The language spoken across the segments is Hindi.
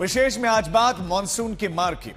विशेष में आज बात मानसून की मार की।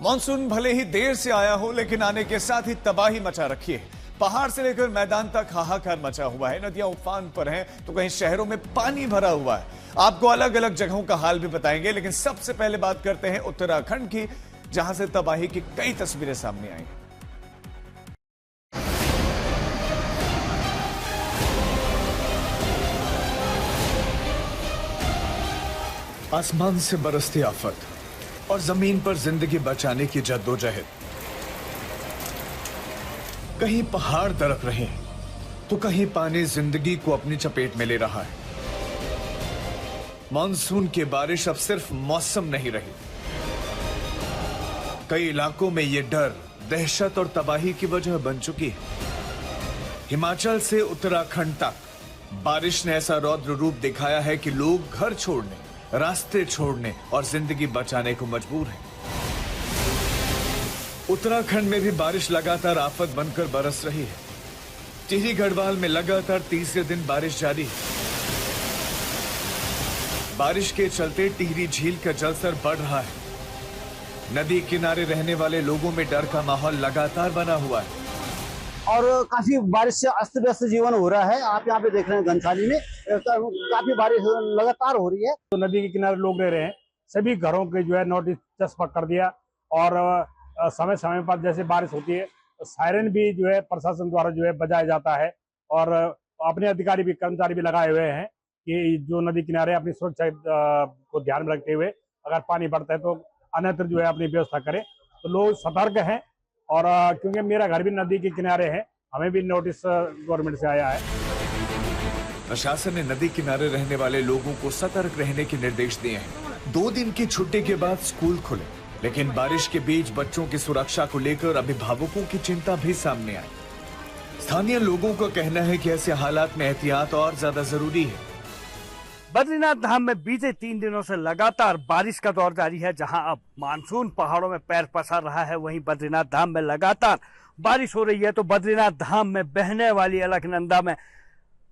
मानसून भले ही देर से आया हो, लेकिन आने के साथ ही तबाही मचा रखी है। पहाड़ से लेकर मैदान तक हाहाकार मचा हुआ है। नदियां उफान पर हैं तो कहीं शहरों में पानी भरा हुआ है। आपको अलग अलग जगहों का हाल भी बताएंगे, लेकिन सबसे पहले बात करते हैं उत्तराखंड की, जहां से तबाही की कई तस्वीरें सामने आई। आसमान से बरसती आफत और जमीन पर जिंदगी बचाने की जद्दोजहद। कहीं पहाड़ दरक रहे हैं तो कहीं पानी जिंदगी को अपनी चपेट में ले रहा है। मानसून की बारिश अब सिर्फ मौसम नहीं रही, कई इलाकों में यह डर, दहशत और तबाही की वजह बन चुकी है। हिमाचल से उत्तराखंड तक बारिश ने ऐसा रौद्र रूप दिखाया है कि लोग घर छोड़ने, रास्ते छोड़ने और जिंदगी बचाने को मजबूर हैं। उत्तराखंड में भी बारिश लगातार आफत बनकर बरस रही है। टिहरी गढ़वाल में लगातार तीसरे दिन बारिश जारी है। बारिश के चलते टिहरी झील का जलस्तर बढ़ रहा है। नदी किनारे रहने वाले लोगों में डर का माहौल लगातार बना हुआ है और काफी बारिश से अस्त व्यस्त जीवन हो रहा है। आप यहाँ पे देख रहे हैं घनसाली में काफी बारिश लगातार हो रही है। तो नदी के किनारे लोग रह रहे हैं, सभी घरों के जो है नोटिस चस्पा कर दिया और समय समय पर जैसे बारिश होती है सायरन भी जो है प्रशासन द्वारा जो है बजाया जाता है और अपने अधिकारी भी, कर्मचारी भी लगाए हुए हैं कि जो नदी किनारे अपनी सुरक्षा को ध्यान में रखते हुए अगर पानी बढ़ता है तो अन्यत्र जो है अपनी व्यवस्था करें। तो लोग सतर्क हैं और क्योंकि मेरा घर भी नदी के किनारे है, हमें भी नोटिस गवर्नमेंट से आया है। प्रशासन ने नदी किनारे रहने वाले लोगों को सतर्क रहने के निर्देश दिए हैं। 2 दिन की छुट्टी के बाद स्कूल खुले, लेकिन बारिश के बीच बच्चों की सुरक्षा को लेकर अभिभावकों की चिंता भी सामने आई। स्थानीय लोगों का कहना है कि ऐसे हालात में एहतियात और ज्यादा जरूरी है। बद्रीनाथ धाम में बीते 3 दिनों से लगातार बारिश का दौर जारी है। जहां अब मानसून पहाड़ों में पैर पसार रहा है, वहीं बद्रीनाथ धाम में लगातार बारिश हो रही है। तो बद्रीनाथ धाम में बहने वाली अलकनंदा में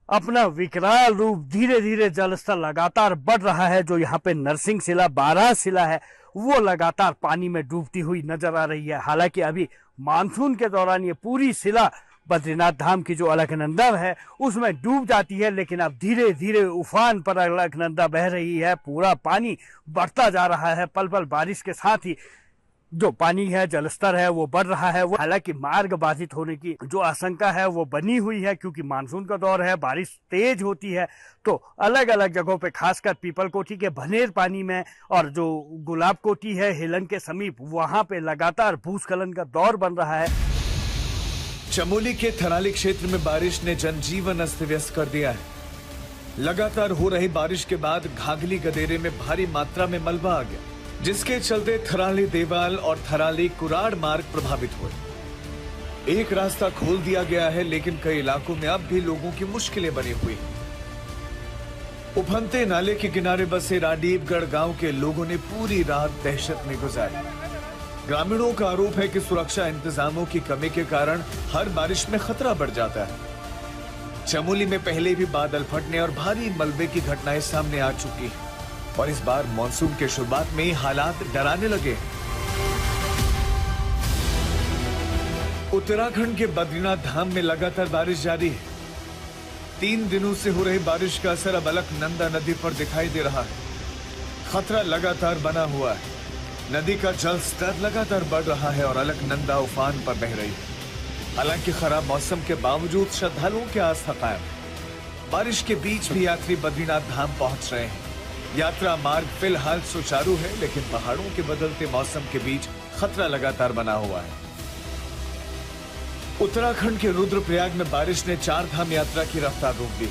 अपना विकराल रूप धीरे धीरे जलस्तर लगातार बढ़ रहा है। जो यहाँ पे नरसिंह शिला, बारह शिला है, वो लगातार पानी में डूबती हुई नजर आ रही है। हालांकि अभी मानसून के दौरान ये पूरी शिला बद्रीनाथ धाम की जो अलकनंदा है उसमें डूब जाती है, लेकिन अब धीरे धीरे उफान पर अलकनंदा बह रही है। पूरा पानी बढ़ता जा रहा है। पल पल बारिश के साथ ही जो पानी है, जलस्तर है, वो बढ़ रहा है। हालांकि मार्ग बाधित होने की जो आशंका है वो बनी हुई है, क्योंकि मानसून का दौर है, बारिश तेज होती है तो अलग अलग जगहों पे, खासकर पीपल कोठी के भनेर पानी में और जो गुलाब कोठी है हिलन के समीप, वहां पे लगातार भूस्खलन का दौर बन रहा है। चमोली के थराली क्षेत्र में बारिश ने जनजीवन अस्त व्यस्त कर दिया है। लगातार हो रही बारिश के बाद घाघली गदेरे में भारी मात्रा में मलबा आ गया, जिसके चलते थराली देवाल और थराली कुराड़ मार्ग प्रभावित हुए। एक रास्ता खोल दिया गया है, लेकिन कई इलाकों में अब भी लोगों की मुश्किलें बनी हुई हैं। उफनते नाले के किनारे बसे राडीवगढ़ गांव के लोगों ने पूरी रात दहशत में गुजारी। ग्रामीणों का आरोप है कि सुरक्षा इंतजामों की कमी के कारण हर बारिश में खतरा बढ़ जाता है। चमोली में पहले भी बादल फटने और भारी मलबे की घटनाएं सामने आ चुकी हैं और इस बार मानसून के शुरुआत में ही हालात डराने लगे। उत्तराखंड के बद्रीनाथ धाम में लगातार बारिश जारी है। 3 दिनों से हो रही बारिश का असर अब अलकनंदा नदी पर दिखाई दे रहा है। खतरा लगातार बना हुआ है। नदी का जल स्तर लगातार बढ़ रहा है और अलकनंदा उफान पर बह रही है। हालांकि खराब मौसम के बावजूद श्रद्धालुओं की आस्था कायम। बारिश के बीच भी यात्री बद्रीनाथ धाम पहुंच रहे हैं। यात्रा मार्ग फिलहाल सुचारू है, लेकिन पहाड़ों के बदलते मौसम के बीच खतरा लगातार बना हुआ है। उत्तराखंड के रुद्रप्रयाग में बारिश ने 4 धाम यात्रा की रफ्तार रोक दी।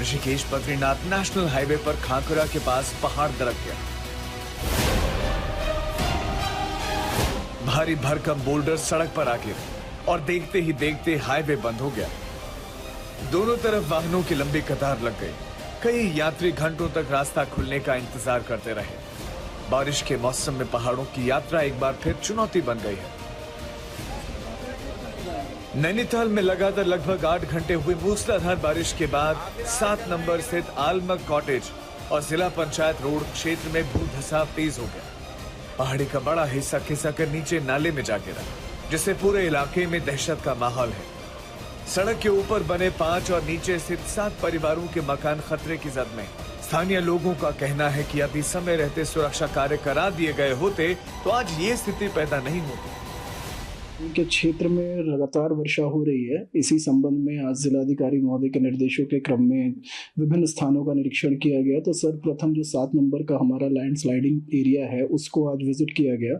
ऋषिकेश बद्रीनाथ नेशनल हाईवे पर खाकरा के पास पहाड़ दरक गया। भारी भरकम बोल्डर सड़क पर आ गिरे और देखते ही देखते हाईवे बंद हो गया। दोनों तरफ वाहनों की लंबी कतार लग गई। कई यात्री घंटों तक रास्ता खुलने का इंतजार करते रहे। बारिश के मौसम में पहाड़ों की यात्रा एक बार फिर चुनौती बन गई है। नैनीताल में लगातार लगभग 8 घंटे हुई मूसलाधार बारिश के बाद 7 नंबर स्थित आलमग कॉटेज और जिला पंचायत रोड क्षेत्र में भू धसाव तेज हो गया। पहाड़ी का बड़ा हिस्सा खिसककर नीचे नाले में जा गिरा, जिससे पूरे इलाके में दहशत का माहौल है। सड़क के ऊपर बने 5 और नीचे स्थित 7 परिवारों के मकान खतरे की जद में। स्थानीय लोगों का कहना है कि अभी समय रहते सुरक्षा कार्य करा दिए गए होते तो आज ये स्थिति पैदा नहीं होती। के क्षेत्र में लगातार वर्षा हो रही है। इसी संबंध में आज जिलाधिकारी महोदय के निर्देशों के क्रम में विभिन्न स्थानों का निरीक्षण किया गया। तो सर्वप्रथम जो 7 नंबर का हमारा लैंड स्लाइडिंग एरिया है उसको आज विजिट किया गया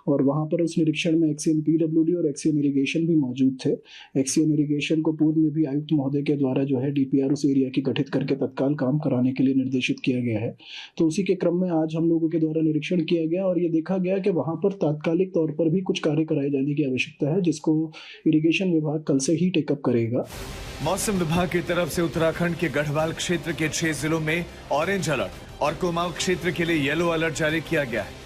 और वहां पर उस निरीक्षण में एक्सीएन पीडब्ल्यूडी और एक्सीएन इरिगेशन भी मौजूद थे। एक्सीएन इरिगेशन को पूर्व में भी आयुक्त महोदय के द्वारा जो है डीपीआर उस एरिया की गठित करके तत्काल काम कराने के लिए निर्देशित किया गया है। तो उसी के क्रम में आज हम लोगों के द्वारा निरीक्षण किया गया और ये देखा गया कि वहां पर तात्कालिक तौर पर भी कुछ कार्य कराए जाने की आवश्यकता है, जिसको इरिगेशन विभाग कल से ही टेकअप करेगा। मौसम विभाग की तरफ से उत्तराखंड के गढ़वाल क्षेत्र के 6 जिलों में ऑरेंज अलर्ट और कुमाऊं क्षेत्र के लिए येलो अलर्ट जारी किया गया है।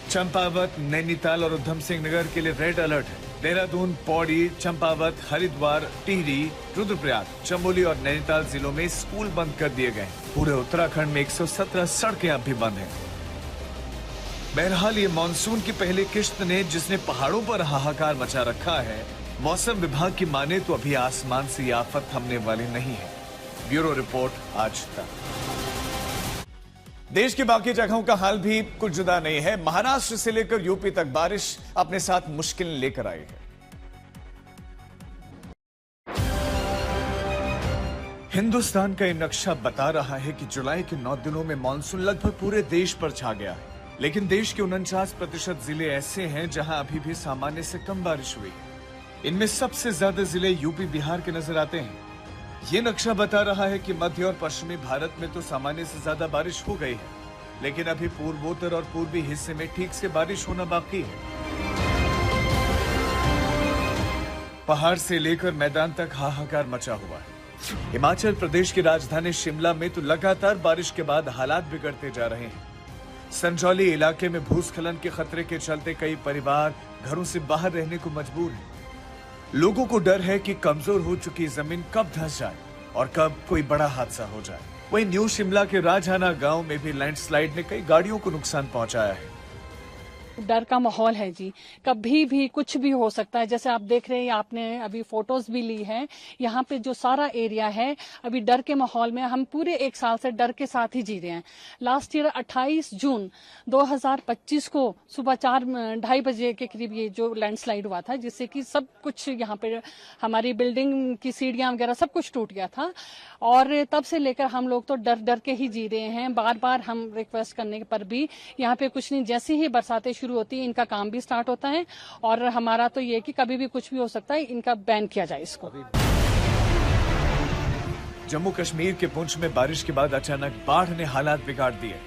चंपावत, नैनीताल और उधम सिंह नगर के लिए रेड अलर्ट है। देहरादून, पौड़ी, चंपावत, हरिद्वार, टिहरी, रुद्रप्रयाग, चमोली और नैनीताल जिलों में स्कूल बंद कर दिए गए। पूरे उत्तराखंड में 117 सड़कें अब भी बंद हैं। बहरहाल ये मानसून की पहली किश्त ने जिसने पहाड़ों पर हाहाकार मचा रखा है, मौसम विभाग की माने तो अभी आसमान से ये आफत थमने वाली नहीं है। ब्यूरो रिपोर्ट, आज तक। देश की बाकी जगहों का हाल भी कुछ जुदा नहीं है। महाराष्ट्र से लेकर यूपी तक बारिश अपने साथ मुश्किल लेकर आई है। हिंदुस्तान का ये नक्शा बता रहा है कि जुलाई के 9 दिनों में मानसून लगभग पूरे देश पर छा गया है, लेकिन देश के 49% जिले ऐसे हैं जहां अभी भी सामान्य से कम बारिश हुई है। इनमें सबसे ज्यादा जिले यूपी, बिहार के नजर आते हैं। ये नक्शा बता रहा है कि मध्य और पश्चिमी भारत में तो सामान्य से ज्यादा बारिश हो गई है, लेकिन अभी पूर्वोत्तर और पूर्वी हिस्से में ठीक से बारिश होना बाकी है। पहाड़ से लेकर मैदान तक हाहाकार मचा हुआ है। हिमाचल प्रदेश की राजधानी शिमला में तो लगातार बारिश के बाद हालात बिगड़ते जा रहे हैं। संजौली इलाके में भूस्खलन के खतरे के चलते कई परिवार घरों से बाहर रहने को मजबूर हैं। लोगों को डर है कि कमजोर हो चुकी जमीन कब धंस जाए और कब कोई बड़ा हादसा हो जाए। वहीं न्यू शिमला के राजहाना गांव में भी लैंडस्लाइड ने कई गाड़ियों को नुकसान पहुंचाया है। डर का माहौल है जी, कभी भी कुछ भी हो सकता है। जैसे आप देख रहे हैं, आपने अभी फोटोज भी ली है, यहाँ पे जो सारा एरिया है अभी डर के माहौल में। हम पूरे 1 साल से डर के साथ ही जी रहे हैं। लास्ट ईयर 28 जून 2025 को सुबह 4-2:30 बजे के करीब ये जो लैंडस्लाइड हुआ था, जिससे कि सब कुछ यहाँ पे हमारी बिल्डिंग की सीढ़ियां वगैरह सब कुछ टूट गया था। और तब से लेकर हम लोग तो डर डर के ही जी रहे हैं। बार बार हम रिक्वेस्ट करने पर भी यहाँ पे कुछ नहीं। जैसे ही बरसातें शुरू होती है, इनका काम भी स्टार्ट होता है और हमारा तो ये कि कभी भी कुछ भी हो सकता है, इनका बैन किया जाए इसको। जम्मू कश्मीर के पुंछ में बारिश के बाद अचानक बाढ़ ने हालात बिगाड़ दिए।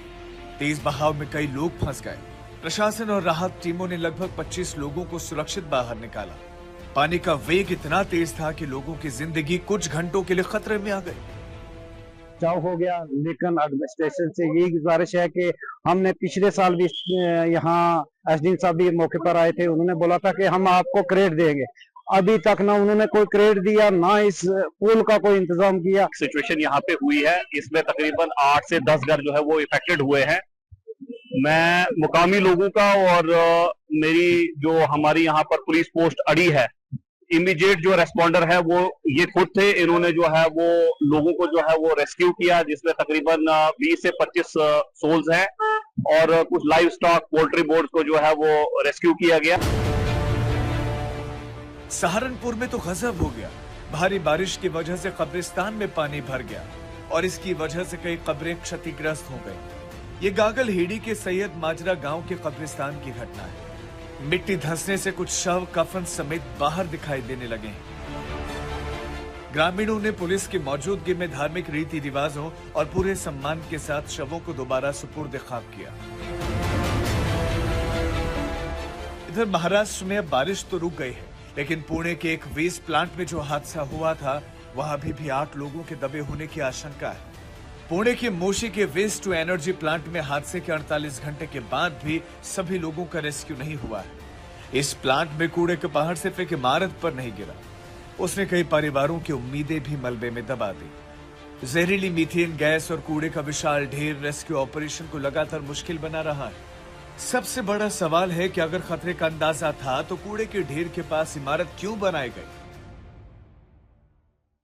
तेज बहाव में कई लोग फंस गए। प्रशासन और राहत टीमों ने लगभग 25 लोगों को सुरक्षित बाहर निकाला। पानी का वेग इतना तेज था कि लोगों की जिंदगी कुछ घंटों के लिए खतरे में आ गई। बचाव हो गया, लेकिन एडमिनिस्ट्रेशन से यही गुजारिश है कि हमने पिछले साल भी यहाँ एसडीएम साहब भी मौके पर आए थे, उन्होंने बोला था कि हम आपको क्रेडिट देंगे। अभी तक ना उन्होंने कोई क्रेडिट दिया, ना इस पुल का कोई इंतजाम किया। सिचुएशन यहाँ पे हुई है, इसमें तकरीबन 8 से 10 घर जो है वो इफेक्टेड हुए हैं। मैं मुकामी लोगों का और मेरी जो हमारी यहाँ पर पुलिस पोस्ट अड़ी है, इमीडिएट जो रेस्पॉन्डर है वो ये खुद थे। इन्होंने जो है वो लोगों को जो है वो रेस्क्यू किया, जिसमें तकरीबन 20 से 25 सोल्स हैं और कुछ लाइव स्टॉक, पोल्ट्री बोर्ड को जो है वो रेस्क्यू किया गया। सहारनपुर में तो गजब हो गया। भारी बारिश की वजह से कब्रिस्तान में पानी भर गया और इसकी वजह से कई कब्रें क्षतिग्रस्त हो गई। ये गागल हेड़ी के सैयद माजरा गांव के कब्रिस्तान की घटना है। मिट्टी धंसने से कुछ शव कफन समेत बाहर दिखाई देने लगे हैं। ग्रामीणों ने पुलिस की मौजूदगी में धार्मिक रीति रिवाजों और पूरे सम्मान के साथ शवों को दोबारा सुपुर्द खाक किया। इधर महाराष्ट्र में अब बारिश तो रुक गई है, लेकिन पुणे के एक वेस्ट प्लांट में जो हादसा हुआ था, वहां अभी भी 8 लोगों के दबे होने की आशंका है। पुणे के मोशी के वेस्ट टू एनर्जी प्लांट में हादसे के 48 घंटे के बाद भी सभी लोगों का रेस्क्यू नहीं हुआ है। इस प्लांट में कूड़े के पहाड़ सिर्फ एक इमारत पर नहीं गिरा, उसने कई परिवारों की उम्मीदें भी मलबे में दबा दी। जहरीली मीथेन गैस और कूड़े का विशाल ढेर रेस्क्यू ऑपरेशन को लगातार मुश्किल बना रहा है। सबसे बड़ा सवाल है कि अगर खतरे का अंदाजा था तो कूड़े के ढेर के पास इमारत क्यों बनाई गई?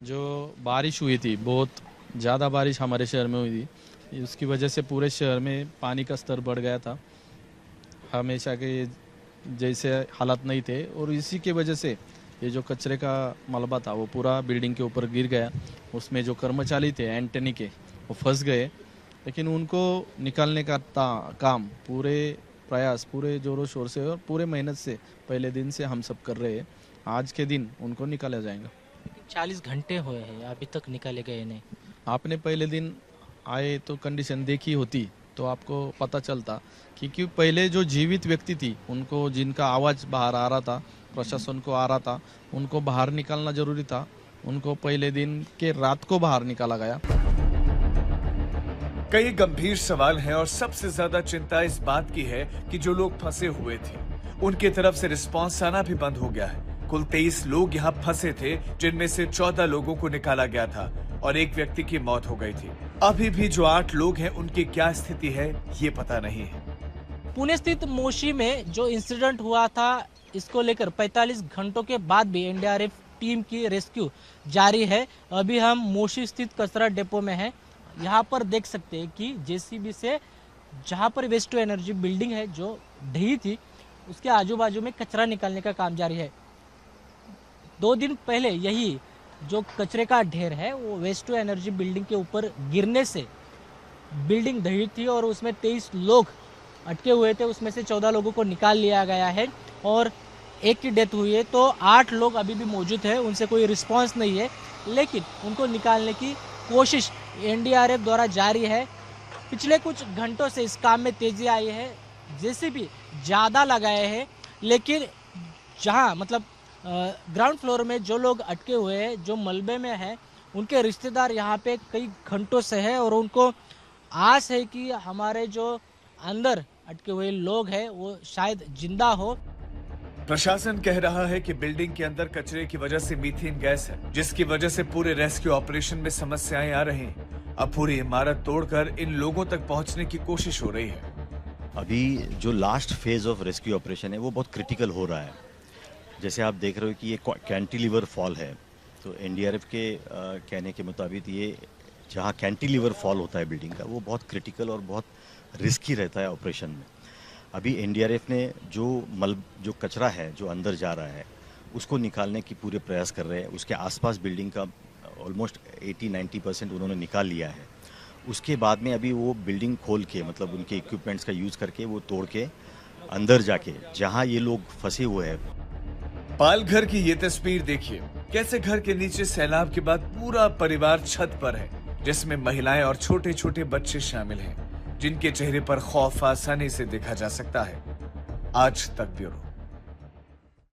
जो बारिश हुई थी, बहुत ज़्यादा बारिश हमारे शहर में हुई थी, उसकी वजह से पूरे शहर में पानी का स्तर बढ़ गया था। हमेशा के जैसे हालात नहीं थे और इसी की वजह से ये जो कचरे का मलबा था वो पूरा बिल्डिंग के ऊपर गिर गया। उसमें जो कर्मचारी थे एंटनी के, वो फंस गए, लेकिन उनको निकालने का काम पूरे प्रयास, पूरे जोरों शोर से और पूरे मेहनत से पहले दिन से हम सब कर रहे हैं। आज के दिन उनको निकाला जाएगा। 40 घंटे हुए हैं, अभी तक निकाले गए नहीं। आपने पहले दिन आए तो कंडीशन देखी होती तो आपको पता चलता क्योंकि पहले जो जीवित व्यक्ति थी उनको, जिनका आवाज़ बाहर आ रहा था, प्रशासन को आ रहा था, उनको बाहर निकालना जरूरी था। उनको पहले दिन के रात को बाहर निकाला गया। कई गंभीर सवाल हैं और सबसे ज्यादा चिंता इस बात की है कि जो लोग फंसे हुए थे उनकी तरफ से रिस्पांस आना भी बंद हो गया है। कुल 23 लोग यहाँ फंसे थे, जिनमें से 14 लोगों को निकाला गया था और एक व्यक्ति की मौत हो गई थी। अभी भी जो 8 लोग हैं उनकी क्या स्थिति है ये पता नहीं है। पुणे स्थित मोशी में जो इंसिडेंट हुआ था, इसको लेकर 45 घंटों के बाद भी एनडीआरएफ टीम की रेस्क्यू जारी है। अभी हम मोशी स्थित कचरा डिपो में हैं। यहाँ पर देख सकते हैं कि जेसीबी से जहाँ पर वेस्ट टू एनर्जी बिल्डिंग है जो ढही थी, उसके आजू बाजू में कचरा निकालने का काम जारी है। 2 दिन पहले यही जो कचरे का ढेर है वो वेस्ट टू एनर्जी बिल्डिंग के ऊपर गिरने से बिल्डिंग ढही थी और उसमें 23 लोग अटके हुए थे। उसमें से 14 लोगों को निकाल लिया गया है और एक की डेथ हुई है, तो 8 लोग अभी भी मौजूद है। उनसे कोई रिस्पांस नहीं है, लेकिन उनको निकालने की कोशिश एनडीआरएफ द्वारा जारी है। पिछले कुछ घंटों से इस काम में तेजी आई है। जेसीबी ज़्यादा लगाए हैं, लेकिन जहां मतलब ग्राउंड फ्लोर में जो लोग अटके हुए हैं, जो मलबे में हैं, उनके रिश्तेदार यहाँ पे कई घंटों से हैं और उनको आस है कि हमारे जो अंदर अटके हुए लोग हैं वो शायद जिंदा हो। प्रशासन कह रहा है कि बिल्डिंग के अंदर कचरे की वजह से मीथेन गैस है, जिसकी वजह से पूरे रेस्क्यू ऑपरेशन में समस्याएं आ रही हैं। अब पूरी इमारत तोड़कर इन लोगों तक पहुंचने की कोशिश हो रही है। अभी जो last phase of rescue operation है वो बहुत क्रिटिकल हो रहा है। जैसे आप देख रहे हो कि ये कैंटिलीवर फॉल है, तो एनडीआरएफ के कहने के मुताबिक ये जहाँ कैंटिलीवर फॉल होता है बिल्डिंग का, वो बहुत क्रिटिकल और बहुत रिस्की रहता है ऑपरेशन में। अभी एनडीआरएफ ने जो कचरा है जो अंदर जा रहा है उसको निकालने की पूरे प्रयास कर रहे हैं। उसके आसपास बिल्डिंग का ऑलमोस्ट 80-90% उन्होंने निकाल लिया है। उसके बाद में अभी वो बिल्डिंग खोल के, मतलब उनके इक्विपमेंट्स का यूज़ करके वो तोड़ के अंदर जाके जहाँ ये लोग फंसे हुए हैं। पालघर की ये तस्वीर देखिए, कैसे घर के नीचे सैलाब के बाद पूरा परिवार छत पर है, जिसमें महिलाएं और छोटे छोटे बच्चे शामिल हैं, जिनके चेहरे पर खौफ आसानी से देखा जा सकता है। आज तक ब्यूरो।